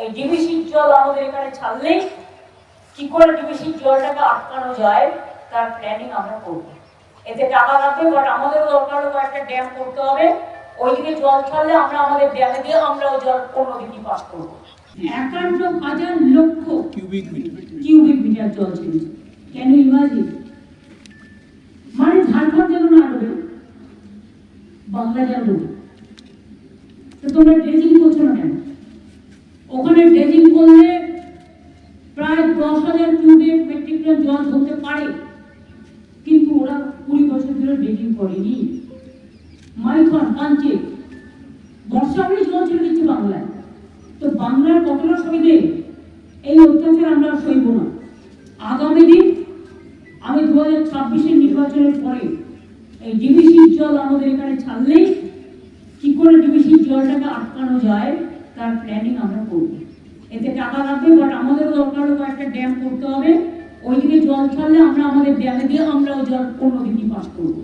এই ডিবিসির জল আমাদের এখানে ছাড়লেই কি করে ডিবিসির জলটাকে আটকানো যায় তার প্ল্যানিং আমরা করব। এতে টাকা লাগবে, বাট আমাদেরও দরকার হবে একটা ড্যাম করতে হবে। ওইদিকে জল ছাড়লে আমরা আমাদের ড্যামে দিয়ে আমরা ওই জল অন্যদিকে পাস করবো। 51,000 লক্ষ কিউবিক মিটার জল ছেড়েছে। Can you imagine? মানে ঝাড়খণ্ড যেন না ডোবে, বাংলা যেন ডোবে। তো তোমরা ড্রেজিং করছো না কেন? ওখানে ড্রেজিং করলে প্রায় 10,000 কিউবিক মেট্রিক টন জল ধরতে পারে, কিন্তু ওরা 20 বছর ধরে ড্রেজিং করেনি। মাইথন পাঞ্চে বর্ষা হলে জল ছেড়ে দিচ্ছে বাংলায়। তো বাংলার কতটা সইবে? এই অত্যাচার আমরা সইব না। আগামী দিন আমি 2026-এর নির্বাচনের পরে এই ডিবিসির জল আমাদের এখানে ছাড়লেই কি করে ডিবিসির জলটাকে আটকানো যায় তার প্ল্যানিং আমরা করব। এতে টাকা লাগবে, বাট আমাদেরও দরকার হবে একটা ড্যাম করতে হবে। ওইদিকে জল ছাড়লে আমরা আমাদের ড্যামে দিয়ে আমরা ওই জল অন্যদিকে পাস করবো।